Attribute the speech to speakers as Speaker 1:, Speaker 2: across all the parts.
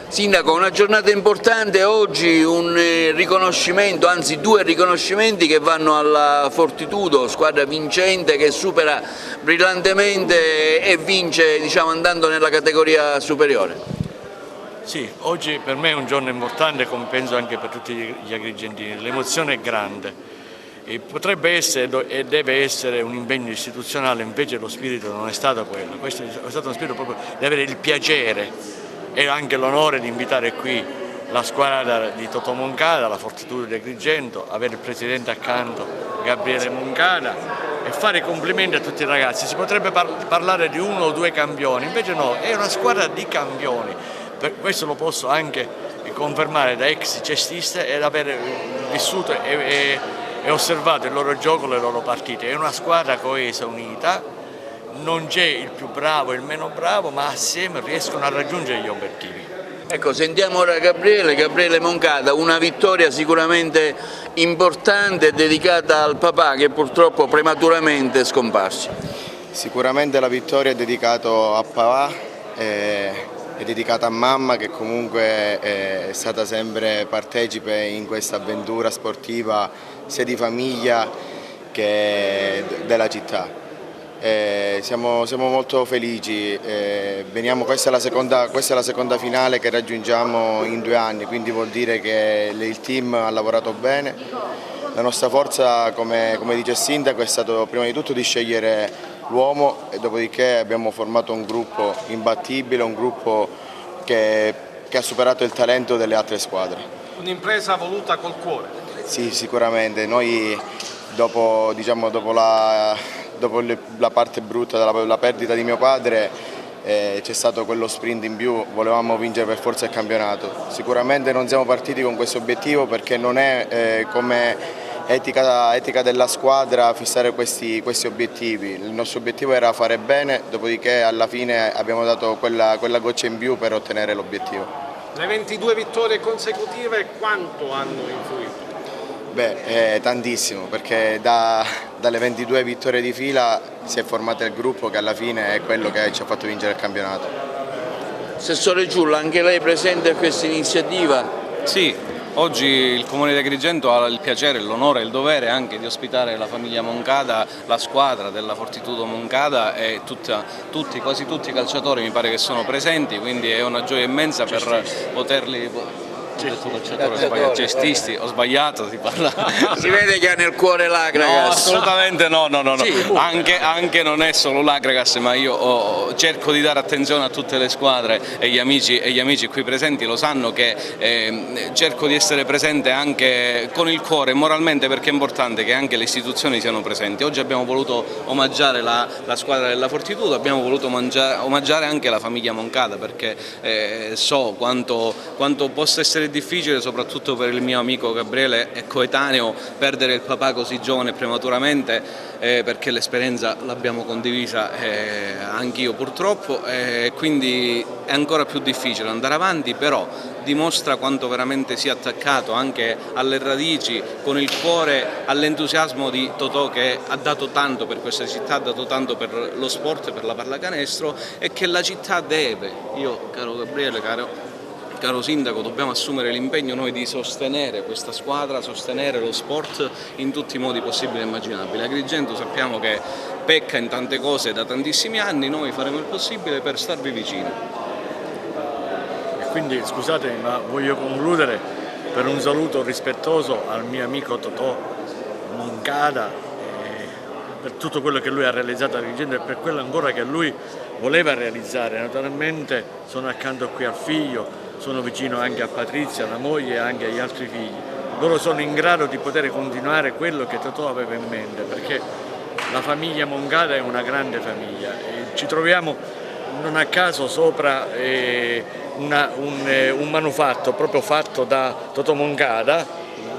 Speaker 1: Sindaco, una giornata importante oggi, un riconoscimento, anzi due riconoscimenti che vanno alla Fortitudo, squadra vincente che supera brillantemente e vince, diciamo, andando nella categoria superiore.
Speaker 2: Sì, oggi per me è un giorno importante, come penso anche per tutti gli agrigentini. L'emozione è grande e potrebbe essere e deve essere un impegno istituzionale, invece lo spirito non è stato quello. Questo è stato uno spirito proprio di avere il piacere e anche l'onore di invitare qui la squadra di Totò Moncada, la Fortitudo di Agrigento, avere il presidente accanto Gabriele Moncada e fare i complimenti a tutti i ragazzi. Si potrebbe parlare di uno o due campioni, invece no, è una squadra di campioni. Per questo lo posso anche confermare da ex cestista ed aver vissuto e osservato il loro gioco, le loro partite. È una squadra coesa, unita. Non c'è il più bravo e il meno bravo, ma assieme riescono a raggiungere gli obiettivi.
Speaker 1: Ecco, sentiamo ora Gabriele Moncada, una vittoria sicuramente importante dedicata al papà che purtroppo prematuramente è scomparso.
Speaker 3: Sicuramente la vittoria è dedicata a papà, è dedicata a mamma che comunque è stata sempre partecipe in questa avventura sportiva sia di famiglia che della città. Siamo molto felici, questa è la seconda finale che raggiungiamo in 2 anni, quindi vuol dire che il team ha lavorato bene. La nostra forza, come dice il sindaco, è stato prima di tutto di scegliere l'uomo e dopodiché abbiamo formato un gruppo imbattibile, un gruppo che ha superato il talento delle altre squadre.
Speaker 4: Un'impresa voluta col cuore?
Speaker 3: Sì, sicuramente. Noi dopo la parte brutta della perdita di mio padre c'è stato quello sprint in più, volevamo vincere per forza il campionato. Sicuramente non siamo partiti con questo obiettivo perché non è come etica della squadra fissare questi obiettivi. Il nostro obiettivo era fare bene, dopodiché alla fine abbiamo dato quella goccia in più per ottenere l'obiettivo.
Speaker 4: Le 22 vittorie consecutive quanto hanno influito?
Speaker 3: Beh, tantissimo, perché dalle 22 vittorie di fila si è formato il gruppo che alla fine è quello che ci ha fatto vincere il campionato.
Speaker 1: Assessore Giulla, anche lei presente a questa iniziativa?
Speaker 5: Sì, oggi il Comune di Agrigento ha il piacere, l'onore e il dovere anche di ospitare la famiglia Moncada, la squadra della Fortitudo Moncada e quasi tutti i calciatori mi pare che sono presenti, quindi è una gioia immensa per poterli... Cestisti, ho sbagliato, si parla.
Speaker 1: Si vede che ha nel cuore l'Agragas.
Speaker 5: No, assolutamente no.
Speaker 1: Sì,
Speaker 5: anche non è solo l'Agragas, ma io cerco di dare attenzione a tutte le squadre e gli amici qui presenti lo sanno che cerco di essere presente anche con il cuore, moralmente, perché è importante che anche le istituzioni siano presenti. Oggi abbiamo voluto omaggiare la squadra della Fortitudo, abbiamo voluto omaggiare anche la famiglia Moncada perché so quanto possa essere difficile, soprattutto per il mio amico Gabriele e coetaneo, perdere il papà così giovane e prematuramente, perché l'esperienza l'abbiamo condivisa anch'io purtroppo, quindi è ancora più difficile andare avanti, però dimostra quanto veramente sia attaccato anche alle radici, con il cuore, all'entusiasmo di Totò, che ha dato tanto per questa città, ha dato tanto per lo sport, per la pallacanestro, e che la città deve. Io, caro Gabriele, caro sindaco, dobbiamo assumere l'impegno noi di sostenere questa squadra, sostenere lo sport in tutti i modi possibili e immaginabili. Agrigento sappiamo che pecca in tante cose da tantissimi anni, noi faremo il possibile per starvi vicini.
Speaker 2: E quindi scusatemi, ma voglio concludere per un saluto rispettoso al mio amico Totò Moncada, per tutto quello che lui ha realizzato a Agrigento e per quello ancora che lui voleva realizzare. Naturalmente sono accanto qui al figlio, sono vicino anche a Patrizia, alla moglie e anche agli altri figli. Loro sono in grado di poter continuare quello che Totò aveva in mente, perché la famiglia Moncada è una grande famiglia e ci troviamo non a caso sopra un manufatto proprio fatto da Totò Moncada,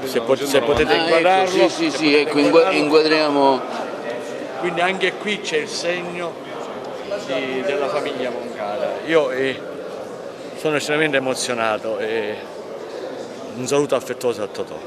Speaker 2: se potete inquadrarlo.
Speaker 1: Ecco, sì, ecco, inquadriamo.
Speaker 2: Quindi anche qui c'è il segno della famiglia Moncada. Io sono estremamente emozionato e un saluto affettuoso a Totò.